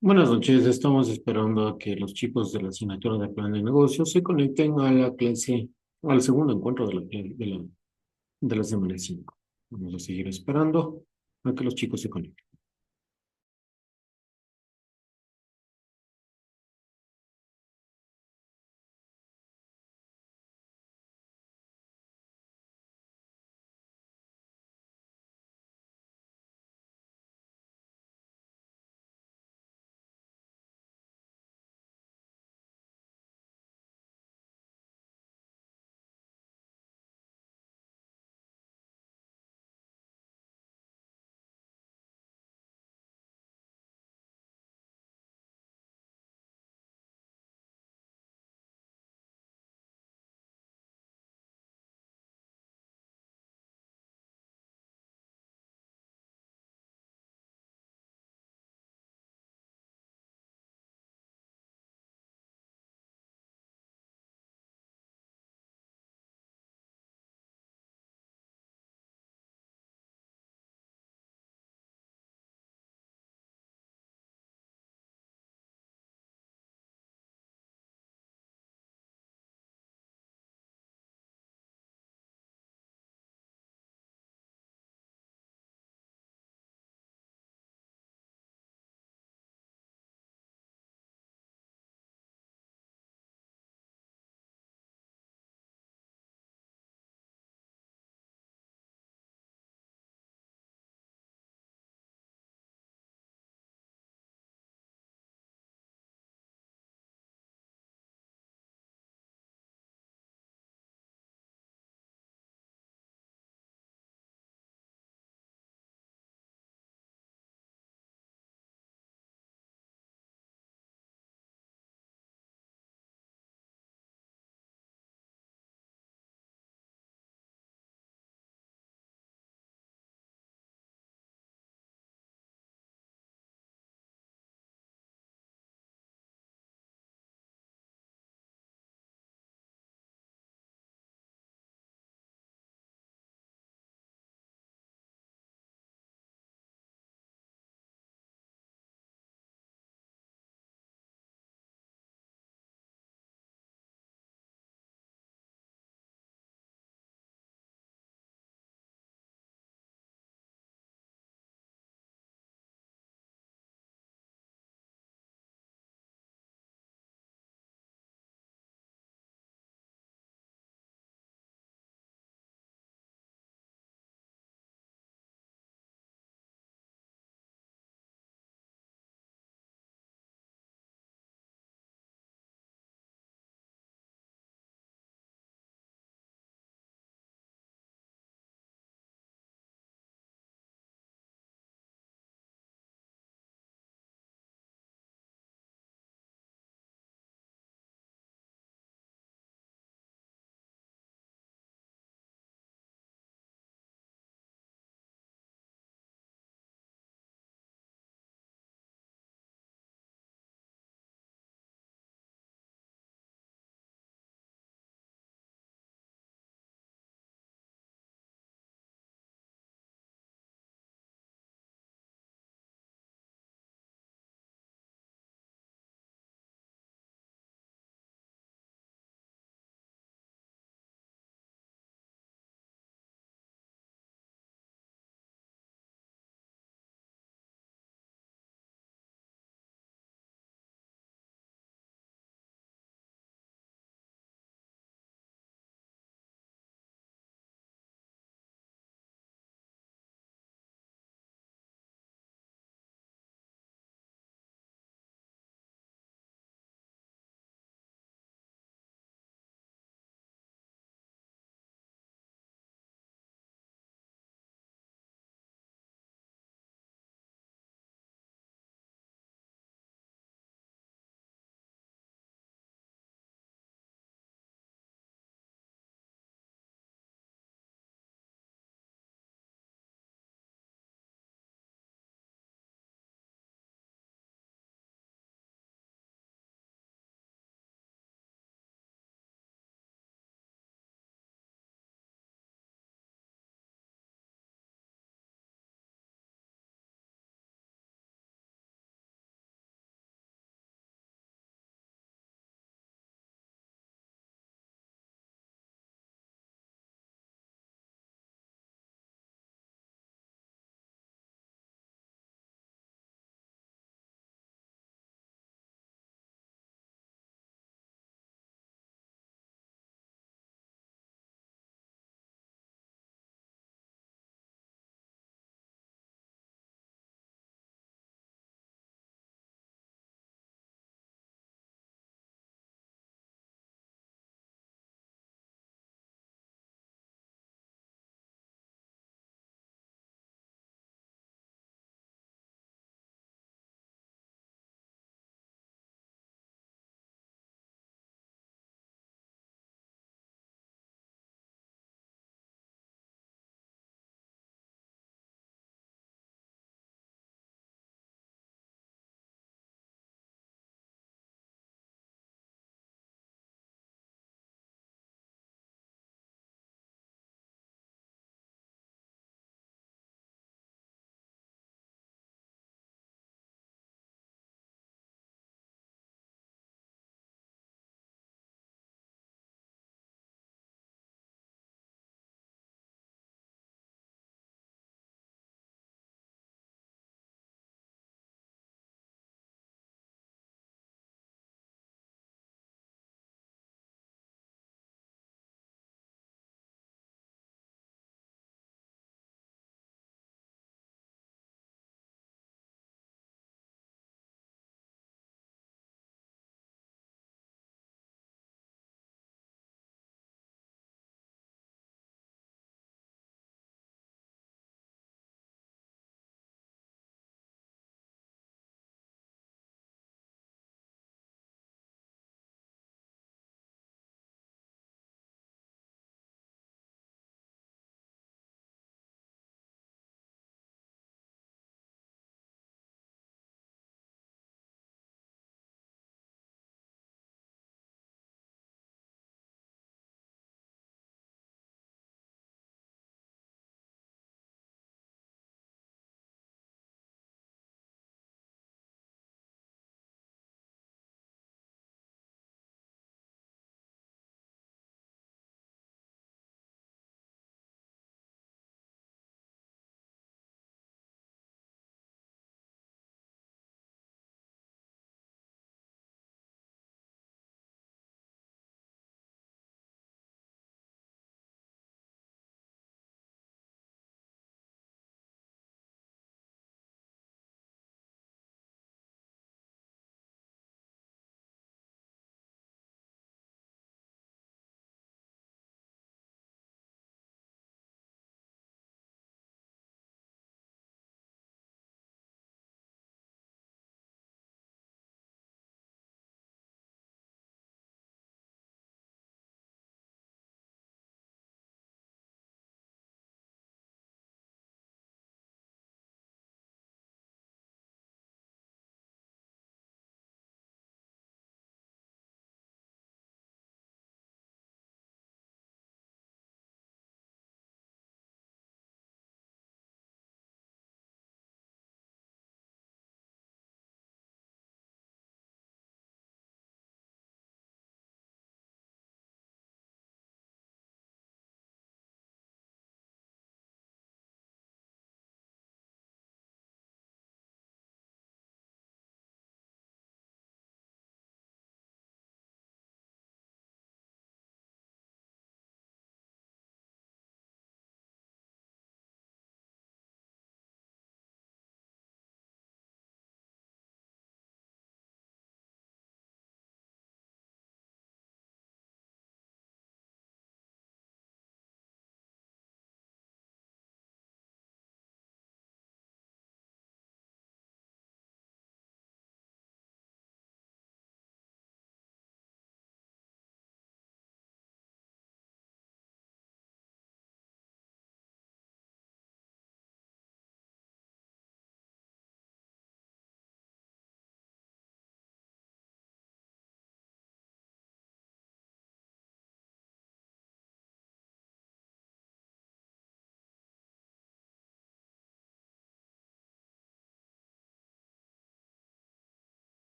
Buenas noches, estamos esperando a que los chicos de la asignatura de plan de negocios se conecten a la clase, al segundo encuentro de la semana 5. Vamos a seguir esperando a que los chicos se conecten.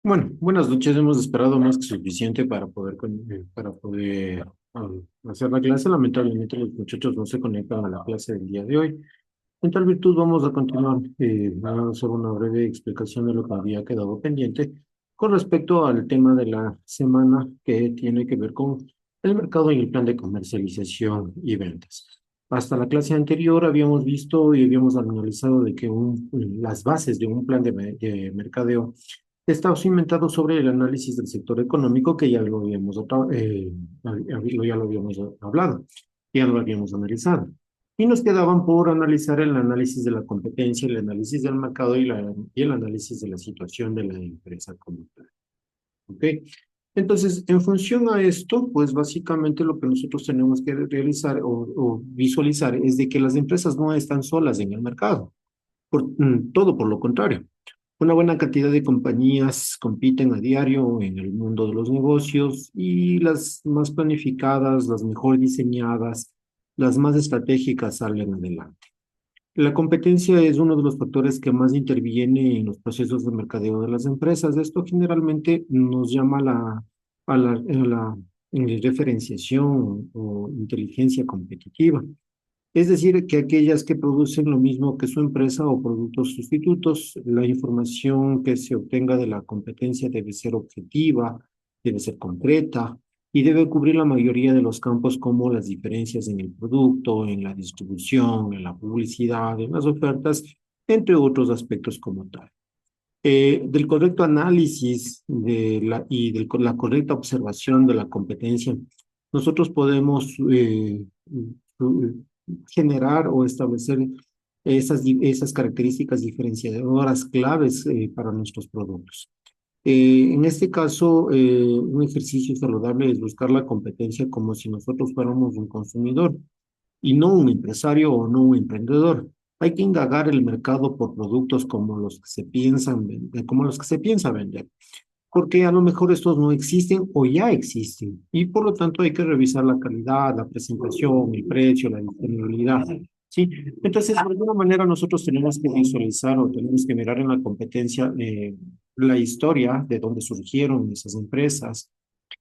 Bueno, buenas noches. Hemos esperado más que suficiente para para poder hacer la clase. Lamentablemente los muchachos no se conectan a la clase del día de hoy. En tal virtud vamos a continuar. Vamos a hacer una breve explicación de lo que había quedado pendiente con respecto al tema de la semana que tiene que ver con el mercado y el plan de comercialización y ventas. Hasta la clase anterior habíamos visto y habíamos analizado de que las bases de un plan de mercadeo está cimentado sobre el análisis del sector económico que ya lo habíamos hablado, ya lo habíamos analizado. Y nos quedaban por analizar el análisis de la competencia, el análisis del mercado y el análisis de la situación de la empresa como tal. ¿Ok? Entonces, en función a esto, pues básicamente lo que nosotros tenemos que realizar o visualizar es de que las empresas no están solas en el mercado, todo por lo contrario. Una buena cantidad de compañías compiten a diario en el mundo de los negocios y las más planificadas, las mejor diseñadas, las más estratégicas salen adelante. La competencia es uno de los factores que más interviene en los procesos de mercadeo de las empresas. Esto generalmente nos llama a la referenciación o inteligencia competitiva. Es decir, que aquellas que producen lo mismo que su empresa o productos sustitutos, la información que se obtenga de la competencia debe ser objetiva, debe ser concreta y debe cubrir la mayoría de los campos como las diferencias en el producto, en la distribución, en la publicidad, en las ofertas, entre otros aspectos como tal. Del correcto análisis la correcta observación de la competencia, nosotros podemos generar o establecer esas características diferenciadoras claves para nuestros productos. En este caso, un ejercicio saludable es buscar la competencia como si nosotros fuéramos un consumidor y no un empresario o no un emprendedor. Hay que indagar el mercado por productos como los que se piensan vender, como los que se piensa vender, porque a lo mejor estos no existen o ya existen y por lo tanto hay que revisar la calidad, la presentación, el precio, la disponibilidad. Sí, entonces de alguna manera nosotros tenemos que visualizar o tenemos que mirar en la competencia la historia de dónde surgieron esas empresas,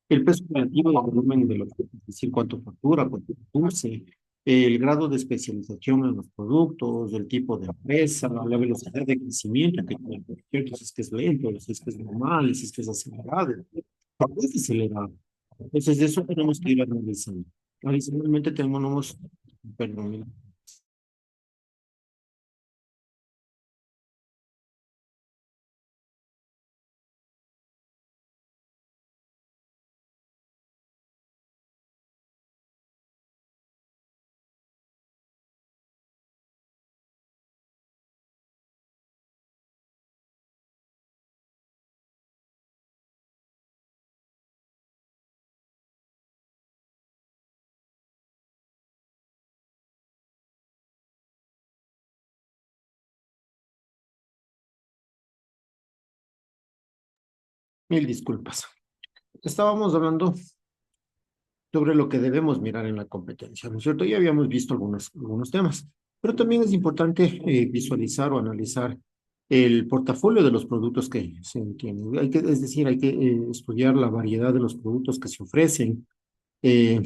el peso relativo del volumen de lo que, es decir, cuánto factura, cuánto produce, el grado de especialización en los productos, el tipo de empresa, la velocidad de crecimiento que tiene, ¿cierto? Si es que es lento, si es que es normal, si es que es acelerado, ¿por qué es acelerado? Entonces, de eso tenemos que ir analizando. Adicionalmente, tenemos, perdón, mil disculpas. Estábamos hablando sobre lo que debemos mirar en la competencia, ¿no es cierto? Ya habíamos visto algunos temas, pero también es importante visualizar o analizar el portafolio de los productos que se tienen. Es decir, hay que estudiar la variedad de los productos que se ofrecen, eh,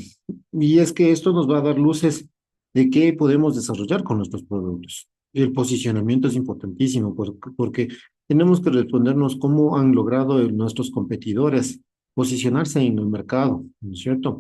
y es que esto nos va a dar luces de qué podemos desarrollar con nuestros productos. El posicionamiento es importantísimo porque tenemos que respondernos cómo han logrado nuestros competidores posicionarse en el mercado, ¿no es cierto?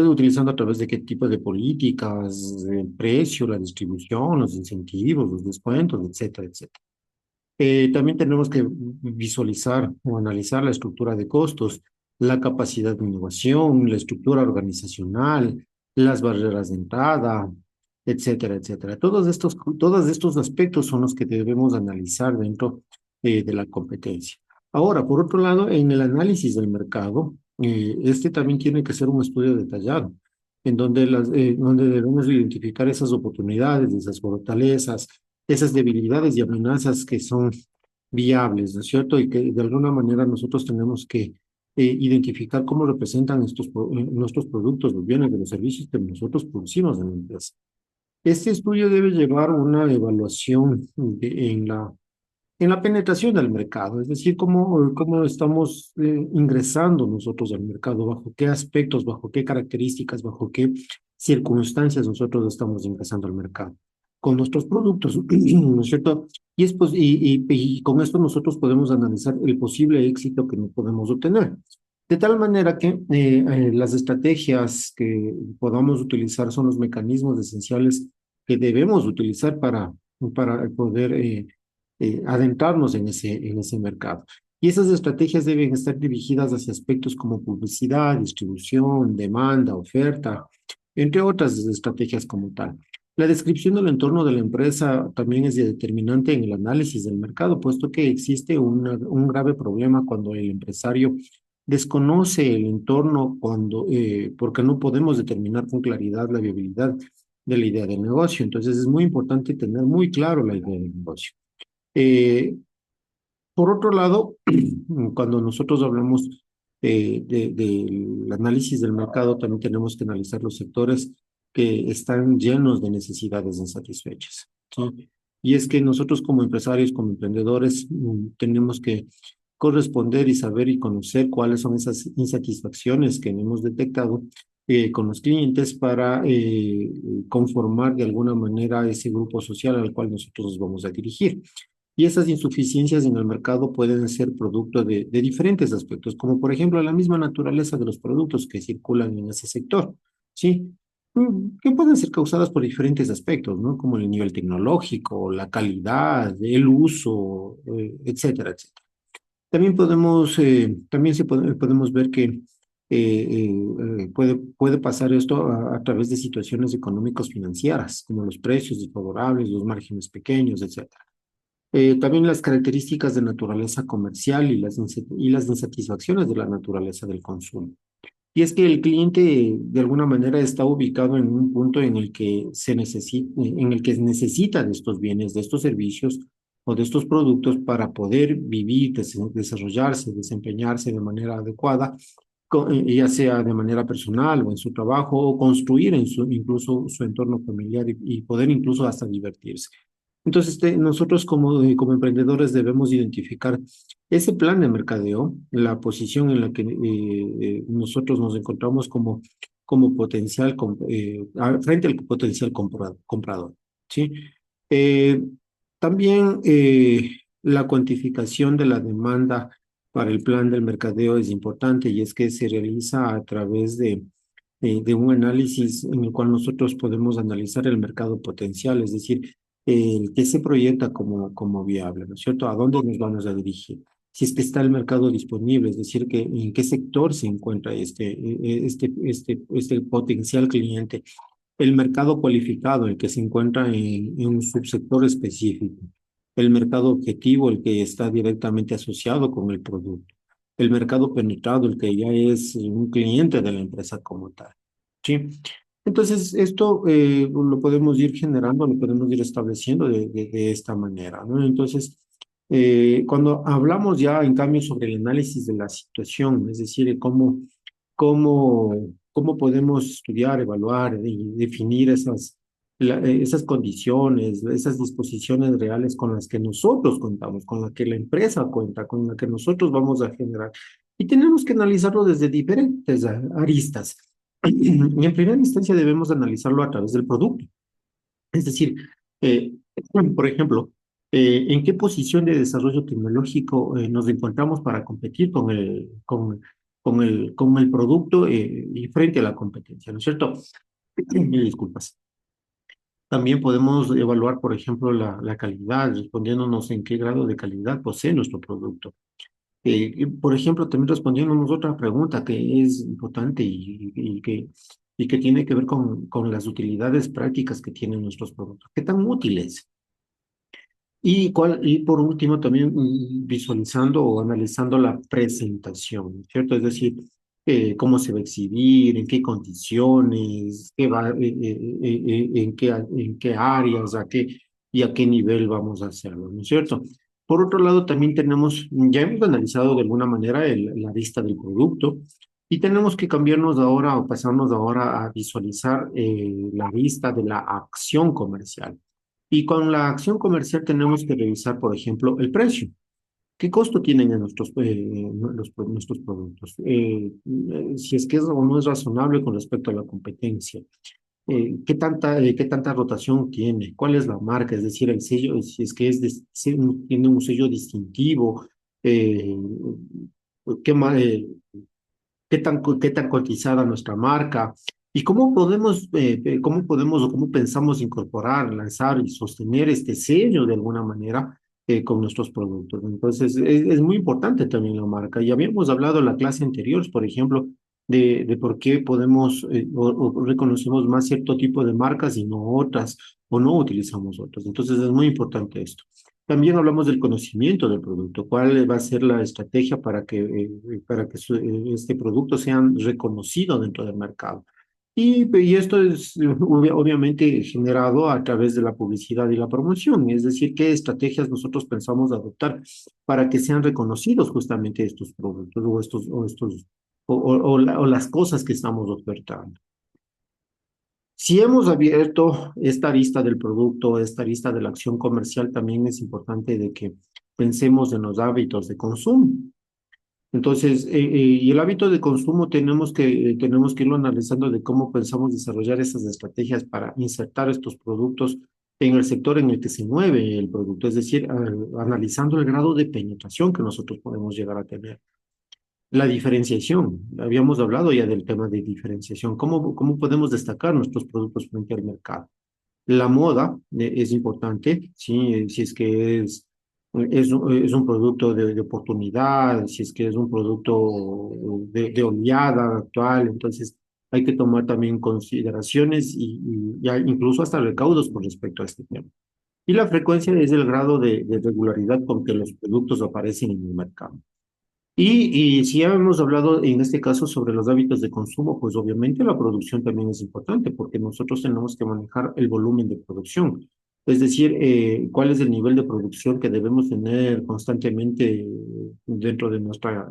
Utilizando a través de qué tipo de políticas, el precio, la distribución, los incentivos, los descuentos, etcétera, etcétera. También tenemos que visualizar o analizar la estructura de costos, la capacidad de innovación, la estructura organizacional, las barreras de entrada, etcétera, etcétera. Todos estos aspectos son los que debemos analizar dentro de la competencia. Ahora, por otro lado, en el análisis del mercado, este también tiene que ser un estudio detallado, en donde, donde debemos identificar esas oportunidades, esas fortalezas, esas debilidades y amenazas que son viables, ¿no es cierto? Y que de alguna manera nosotros tenemos que identificar cómo representan nuestros productos, los bienes, de los servicios que nosotros producimos en la empresa. Este estudio debe llevar una evaluación en la penetración del mercado, es decir, cómo estamos ingresando nosotros al mercado, bajo qué aspectos, bajo qué características, bajo qué circunstancias nosotros estamos ingresando al mercado con nuestros productos, ¿no es cierto? Y con esto nosotros podemos analizar el posible éxito que podemos obtener. De tal manera que las estrategias que podamos utilizar son los mecanismos esenciales que debemos utilizar para poder adentrarnos en ese mercado. Y esas estrategias deben estar dirigidas hacia aspectos como publicidad, distribución, demanda, oferta, entre otras estrategias como tal. La descripción del entorno de la empresa también es determinante en el análisis del mercado, puesto que existe un grave problema cuando el empresario desconoce el entorno porque no podemos determinar con claridad la viabilidad de la idea del negocio. Entonces es muy importante tener muy claro la idea del negocio. Eh, por otro lado, cuando nosotros hablamos del análisis del mercado, también tenemos que analizar los sectores que están llenos de necesidades insatisfechas, ¿sí? Y es que nosotros como empresarios, como emprendedores, tenemos que corresponder y saber y conocer cuáles son esas insatisfacciones que hemos detectado con los clientes para conformar de alguna manera ese grupo social al cual nosotros nos vamos a dirigir. Y esas insuficiencias en el mercado pueden ser producto de diferentes aspectos, como por ejemplo la misma naturaleza de los productos que circulan en ese sector, ¿sí? Que pueden ser causadas por diferentes aspectos, ¿no? Como el nivel tecnológico, la calidad, el uso, etcétera, etcétera. Podemos ver que puede pasar esto a través de situaciones económicos financieras, como los precios desfavorables, los márgenes pequeños, etcétera. También las características de naturaleza comercial y las insatisfacciones de la naturaleza del consumo. Y es que el cliente de alguna manera está ubicado en un punto en el que necesita de estos bienes, de estos servicios o de estos productos para poder vivir, desarrollarse, desempeñarse de manera adecuada, ya sea de manera personal o en su trabajo, o construir incluso su entorno familiar y poder incluso hasta divertirse. Entonces, nosotros como emprendedores debemos identificar ese plan de mercadeo, la posición en la que nosotros nos encontramos como frente al potencial comprador, ¿sí? Eh, también la cuantificación de la demanda para el plan del mercadeo es importante y es que se realiza a través de un análisis en el cual nosotros podemos analizar el mercado potencial, es decir, el que se proyecta como viable, ¿no es cierto? ¿A dónde nos vamos a dirigir? Si es que está el mercado disponible, es decir, que en qué sector se encuentra este potencial cliente, el mercado cualificado, el que se encuentra en un subsector específico, el mercado objetivo, el que está directamente asociado con el producto, el mercado penetrado, el que ya es un cliente de la empresa como tal, ¿sí? Entonces, esto lo podemos ir generando, lo podemos ir estableciendo de esta manera, ¿no? Entonces, cuando hablamos ya, en cambio, sobre el análisis de la situación, es decir, cómo podemos estudiar, evaluar y definir esas condiciones, esas disposiciones reales con las que nosotros contamos, con las que la empresa cuenta, con las que nosotros vamos a generar. Y tenemos que analizarlo desde diferentes aristas. Y en primera instancia debemos analizarlo a través del producto. Es decir, eh, por ejemplo, ¿en qué posición de desarrollo tecnológico nos encontramos para competir con el producto y frente a la competencia? ¿No es cierto? Mil disculpas. También podemos evaluar, por ejemplo, la calidad, respondiéndonos en qué grado de calidad posee nuestro producto. Y, por ejemplo, también respondiéndonos otra pregunta que es importante y que tiene que ver con las utilidades prácticas que tienen nuestros productos. ¿Qué tan útiles? Y por último, también visualizando o analizando la presentación, ¿cierto? Es decir, cómo se va a exhibir, en qué condiciones, en qué áreas, y a qué nivel vamos a hacerlo, ¿no es cierto? Por otro lado, también ya hemos analizado de alguna manera la vista del producto y tenemos que cambiarnos ahora o pasarnos ahora a visualizar la vista de la acción comercial. Y con la acción comercial tenemos que revisar, por ejemplo, el precio. ¿Qué costo tienen en nuestros productos? Si es que es o no es razonable con respecto a la competencia. ¿Qué tanta rotación tiene? ¿Cuál es la marca? Es decir, el sello, si es que si tiene un sello distintivo, eh, ¿qué, qué tan cotizada nuestra marca? ¿Y cómo podemos o cómo pensamos incorporar, lanzar y sostener este sello de alguna manera con nuestros productos? Entonces, es muy importante también la marca. Y habíamos hablado en la clase anterior, por ejemplo, de por qué podemos o reconocemos más cierto tipo de marcas y no otras, o no utilizamos otras. Entonces, es muy importante esto. También hablamos del conocimiento del producto, cuál va a ser la estrategia para que este producto sea reconocido dentro del mercado. Y esto es obviamente generado a través de la publicidad y la promoción, es decir, qué estrategias nosotros pensamos adoptar para que sean reconocidos justamente estos productos o las cosas que estamos ofertando. Si hemos abierto esta lista del producto, esta lista de la acción comercial, también es importante de que pensemos en los hábitos de consumo. Entonces, y el hábito de consumo tenemos que irlo analizando de cómo pensamos desarrollar esas estrategias para insertar estos productos en el sector en el que se mueve el producto, es decir, analizando el grado de penetración que nosotros podemos llegar a tener. La diferenciación, habíamos hablado ya del tema de diferenciación, cómo podemos destacar nuestros productos frente al mercado. La moda es importante, ¿sí? Si es que es un producto de oportunidad, si es que es un producto de oleada actual, entonces hay que tomar también consideraciones y ya incluso hasta recaudos con respecto a este tema. Y la frecuencia es el grado de regularidad con que los productos aparecen en el mercado. Y si ya hemos hablado en este caso sobre los hábitos de consumo, pues obviamente la producción también es importante porque nosotros tenemos que manejar el volumen de producción. Es decir, cuál es el nivel de producción que debemos tener constantemente dentro de nuestra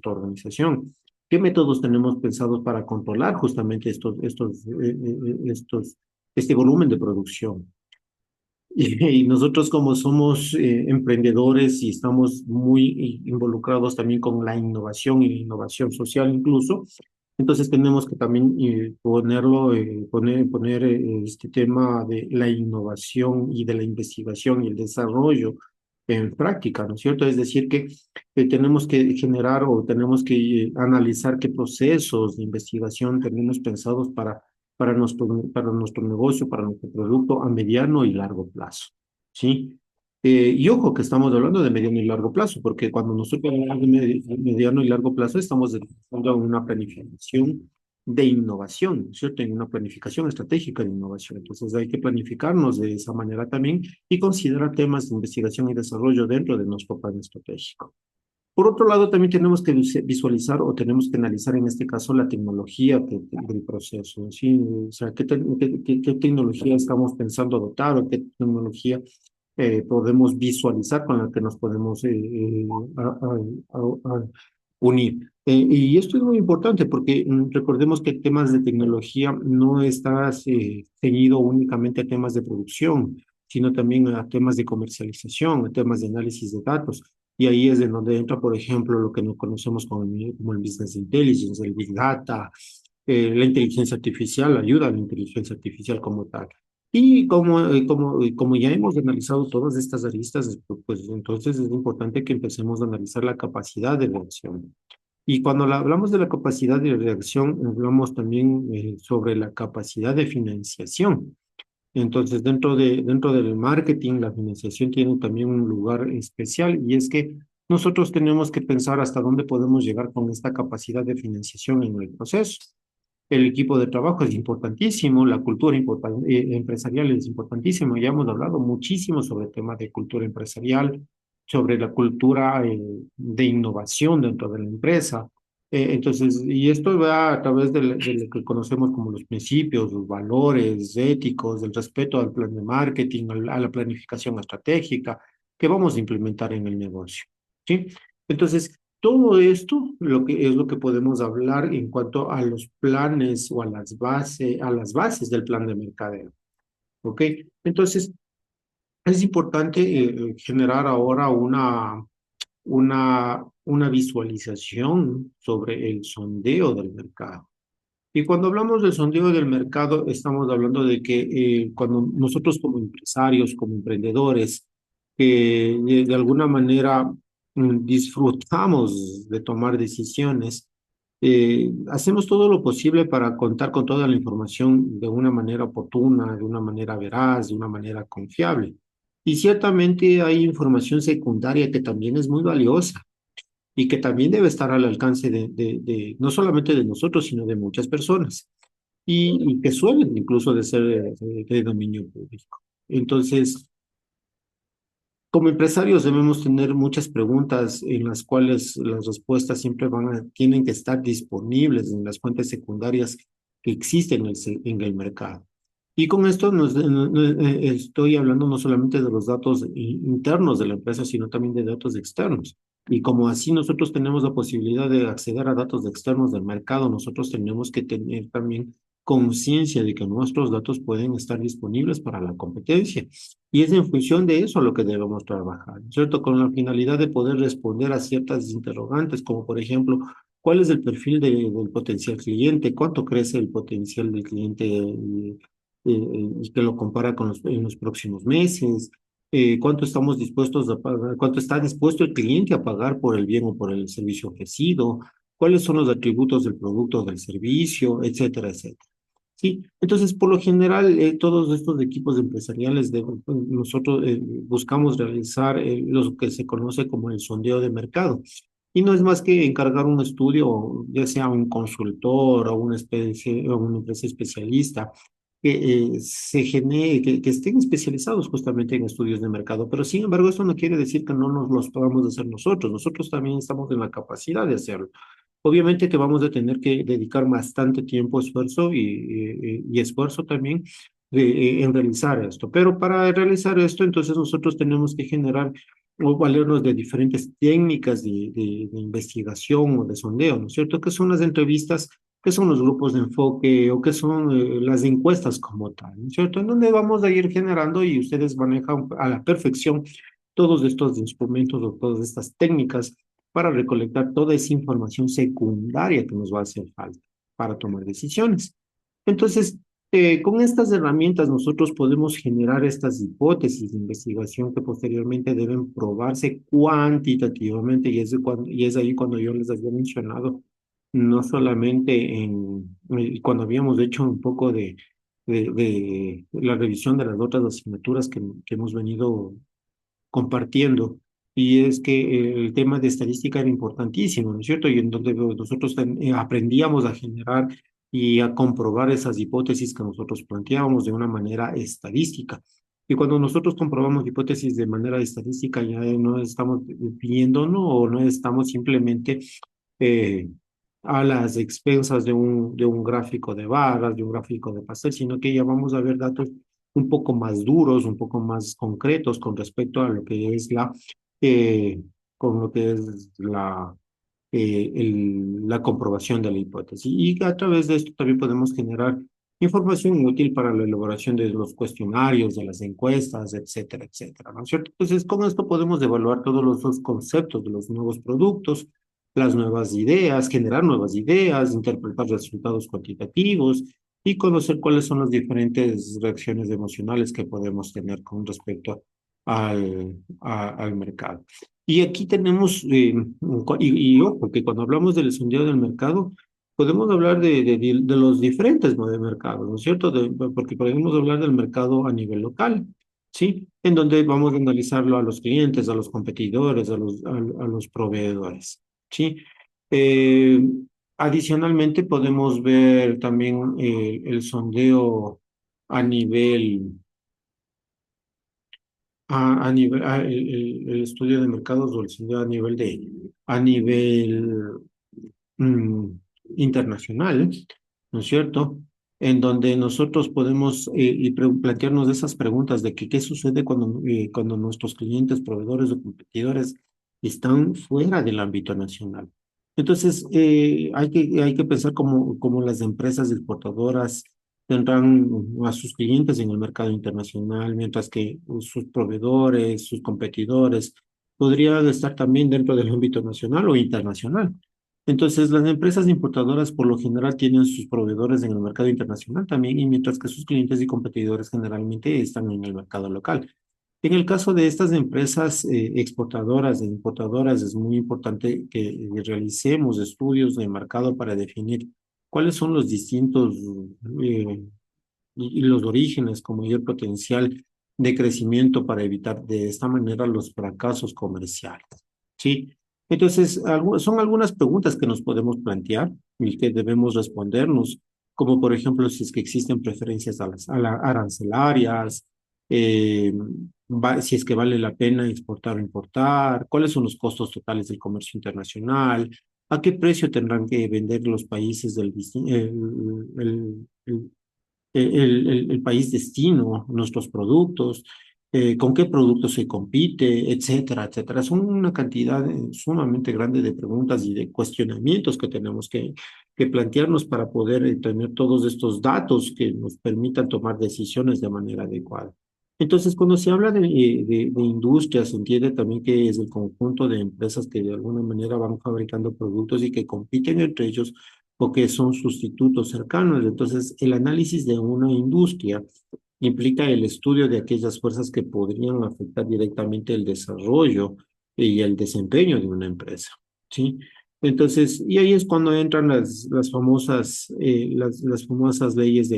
organización. ¿Qué métodos tenemos pensados para controlar justamente este volumen de producción? Y nosotros como somos emprendedores y estamos muy involucrados también con la innovación y la innovación social incluso, entonces tenemos que también poner este tema de la innovación y de la investigación y el desarrollo en práctica, ¿no es cierto? Es decir, que tenemos que generar o tenemos que analizar qué procesos de investigación tenemos pensados para nuestro negocio, para nuestro producto a mediano y largo plazo, ¿sí? Y ojo que estamos hablando de mediano y largo plazo, porque cuando nosotros hablamos de mediano y largo plazo, estamos hablando de una planificación de innovación, ¿no es cierto? En una planificación estratégica de innovación. Entonces hay que planificarnos de esa manera también y considerar temas de investigación y desarrollo dentro de nuestro plan estratégico. Por otro lado, también tenemos que visualizar o tenemos que analizar en este caso la tecnología del proceso, ¿sí? O sea, qué tecnología estamos pensando adoptar o qué tecnología podemos visualizar con la que nos podemos a- unir. Y esto es muy importante porque recordemos que temas de tecnología no está ceñido únicamente a temas de producción, sino también a temas de comercialización, a temas de análisis de datos. Y ahí es de donde entra, por ejemplo, lo que nos conocemos como el business intelligence, el big data, la inteligencia artificial, la ayuda a la inteligencia artificial como tal. Y como ya hemos analizado todas estas aristas, pues entonces es importante que empecemos a analizar la capacidad de reacción. Y cuando hablamos de la capacidad de reacción, hablamos también sobre la capacidad de financiación. Entonces, dentro del marketing, la financiación tiene también un lugar especial y es que nosotros tenemos que pensar hasta dónde podemos llegar con esta capacidad de financiación en el proceso. El equipo de trabajo es importantísimo, la cultura empresarial es importantísimo. Ya hemos hablado muchísimo sobre el tema de cultura empresarial, sobre la cultura de innovación dentro de la empresa. Entonces, y esto va a través de lo que conocemos como los principios, los valores éticos, el respeto al plan de marketing, a la planificación estratégica que vamos a implementar en el negocio. ¿Sí? Entonces, todo esto es lo que podemos hablar en cuanto a los planes o a las bases del plan de mercadeo. ¿Ok? Entonces, Es importante generar ahora una visualización sobre el sondeo del mercado. Y cuando hablamos del sondeo del mercado, estamos hablando de que cuando nosotros como empresarios, como emprendedores, que de alguna manera disfrutamos de tomar decisiones, hacemos todo lo posible para contar con toda la información de una manera oportuna, de una manera veraz, de una manera confiable. Y ciertamente hay información secundaria que también es muy valiosa y que también debe estar al alcance no solamente de nosotros, sino de muchas personas, y que suelen incluso de ser de dominio público. Entonces, como empresarios debemos tener muchas preguntas en las cuales las respuestas siempre tienen que estar disponibles en las fuentes secundarias que existen en el mercado. Y con esto estoy hablando no solamente de los datos internos de la empresa, sino también de datos externos. Y como así nosotros tenemos la posibilidad de acceder a datos externos del mercado, nosotros tenemos que tener también conciencia de que nuestros datos pueden estar disponibles para la competencia. Y es en función de eso lo que debemos trabajar, ¿cierto? Con la finalidad de poder responder a ciertas interrogantes, como por ejemplo, ¿cuál es el perfil del potencial cliente? ¿Cuánto crece el potencial del cliente y que lo compara con en los próximos meses? ¿Cuánto estamos dispuestos a pagar? ¿Cuánto está dispuesto el cliente a pagar por el bien o por el servicio ofrecido? ¿Cuáles son los atributos del producto o del servicio? Etcétera, etcétera. Sí, entonces por lo general todos estos equipos empresariales nosotros buscamos realizar lo que se conoce como el sondeo de mercado. Y no es más que encargar un estudio, ya sea un consultor o una especie o una empresa especialista, que que estén especializados justamente en estudios de mercado. Pero sin embargo, eso no quiere decir que no nos los podamos hacer nosotros. Nosotros también estamos en la capacidad de hacerlo. Obviamente que vamos a tener que dedicar bastante tiempo, esfuerzo y esfuerzo también en realizar esto. Pero para realizar esto, entonces nosotros tenemos que generar o valernos de diferentes técnicas de investigación o de sondeo, ¿no es cierto? ¿Qué son las entrevistas? ¿Qué son los grupos de enfoque o qué son las encuestas como tal? ¿No es cierto? En donde vamos a ir generando y ustedes manejan a la perfección todos estos instrumentos o todas estas técnicas para recolectar toda esa información secundaria que nos va a hacer falta para tomar decisiones. Entonces, con estas herramientas nosotros podemos generar estas hipótesis de investigación que posteriormente deben probarse cuantitativamente y es ahí cuando yo les había mencionado, no solamente cuando habíamos hecho un poco de la revisión de las otras asignaturas que hemos venido compartiendo. Y es que el tema de estadística era importantísimo, ¿no es cierto? Y en donde nosotros aprendíamos a generar y a comprobar esas hipótesis que nosotros planteábamos de una manera estadística. Y cuando nosotros comprobamos hipótesis de manera estadística, ya no estamos viendo, ¿no? O no estamos simplemente eh, a las expensas de un gráfico de barras, de un gráfico de pastel, sino que ya vamos a ver datos un poco más duros, un poco más concretos con respecto a lo que es eh, con lo que es la comprobación de la hipótesis. Y a través de esto también podemos generar información útil para la elaboración de los cuestionarios, de las encuestas, etcétera, etcétera, ¿no es cierto? Entonces, con esto podemos evaluar todos los conceptos de los nuevos productos, las nuevas ideas, generar nuevas ideas, interpretar resultados cuantitativos y conocer cuáles son las diferentes reacciones emocionales que podemos tener con respecto al mercado. Y aquí tenemos, ojo, que cuando hablamos del sondeo del mercado, podemos hablar de los diferentes modelos de mercado, ¿no es cierto? Porque podemos hablar del mercado a nivel local, ¿sí? En donde vamos a analizarlo a los clientes, a los competidores, a los proveedores, ¿sí? Eh, Adicionalmente, podemos ver también el sondeo a nivel el estudio de mercados o el sondeo a nivel mm, internacional, ¿no es cierto? En donde nosotros podemos plantearnos esas preguntas de que qué sucede cuando nuestros clientes, proveedores o competidores están fuera del ámbito nacional. Entonces, hay que pensar como las empresas exportadoras tendrán a sus clientes en el mercado internacional, mientras que sus proveedores, sus competidores, podrían estar también dentro del ámbito nacional o internacional. Entonces, las empresas importadoras por lo general tienen sus proveedores en el mercado internacional también, y mientras que sus clientes y competidores generalmente están en el mercado local. En el caso de estas empresas exportadoras e importadoras, es muy importante que realicemos estudios de mercado para definir cuáles son los distintos eh, y los orígenes con mayor potencial de crecimiento para evitar de esta manera los fracasos comerciales. ¿Sí? Entonces, son algunas preguntas que nos podemos plantear y que debemos respondernos, como por ejemplo si es que existen preferencias arancelarias, eh, si es que vale la pena exportar o importar, cuáles son los costos totales del comercio internacional, a qué precio tendrán que vender los países el país destino, nuestros productos, con qué productos se compite, etcétera, etcétera. Es una cantidad sumamente grande de preguntas y de cuestionamientos que tenemos que plantearnos para poder tener todos estos datos que nos permitan tomar decisiones de manera adecuada. Entonces, cuando se habla de industria, se entiende también que es el conjunto de empresas que de alguna manera van fabricando productos y que compiten entre ellos o que son sustitutos cercanos. Entonces, el análisis de una industria implica el estudio de aquellas fuerzas que podrían afectar directamente el desarrollo y el desempeño de una empresa, ¿sí? Entonces, y ahí es cuando entran las famosas leyes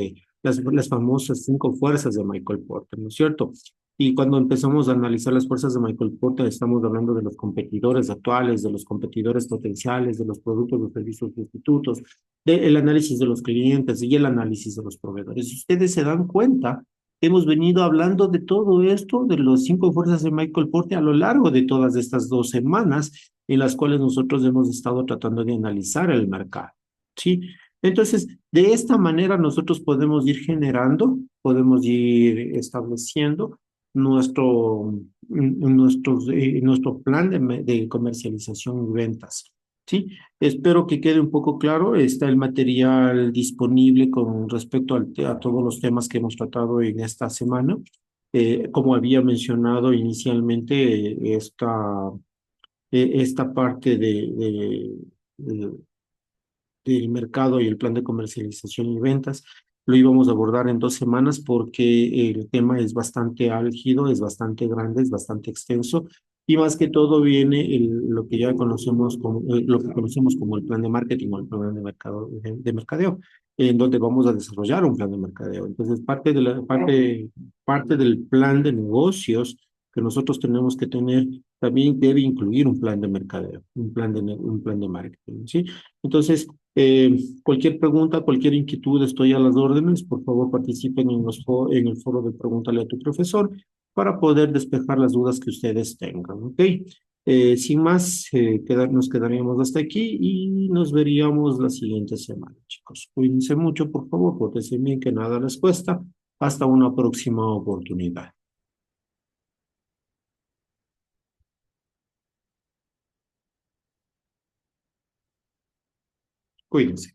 las famosas 5 fuerzas de Michael Porter, ¿no es cierto? Y cuando empezamos a analizar las fuerzas de Michael Porter, estamos hablando de los competidores actuales, de los competidores potenciales, de los productos, los servicios sustitutos, del análisis de los clientes y el análisis de los proveedores. Si ustedes se dan cuenta, hemos venido hablando de todo esto, de las 5 fuerzas de Michael Porter a lo largo de todas estas 2 semanas en las cuales nosotros hemos estado tratando de analizar el mercado, ¿sí? Entonces, de esta manera nosotros podemos ir generando, podemos ir estableciendo nuestro plan de comercialización y ventas, ¿sí? Espero que quede un poco claro. Está el material disponible con respecto a todos los temas que hemos tratado en esta semana. Como había mencionado inicialmente, esta parte del mercado y el plan de comercialización y ventas. Lo íbamos a abordar en 2 semanas porque el tema es bastante álgido, es bastante grande, es bastante extenso y más que todo viene lo que conocemos como el plan de marketing o el plan de mercadeo, en donde vamos a desarrollar un plan de mercadeo. Entonces, parte del plan de negocios que nosotros tenemos que tener también debe incluir un plan de mercadeo, un plan de marketing, ¿sí? Entonces, cualquier pregunta, cualquier inquietud, estoy a las órdenes. Por favor, participen en el foro de Pregúntale a tu profesor para poder despejar las dudas que ustedes tengan, ¿ok? Sin más, nos quedaríamos hasta aquí y nos veríamos la siguiente semana, chicos. Cuídense mucho, por favor, pórtense bien, que nada les cuesta. Hasta una próxima oportunidad. Cuídense.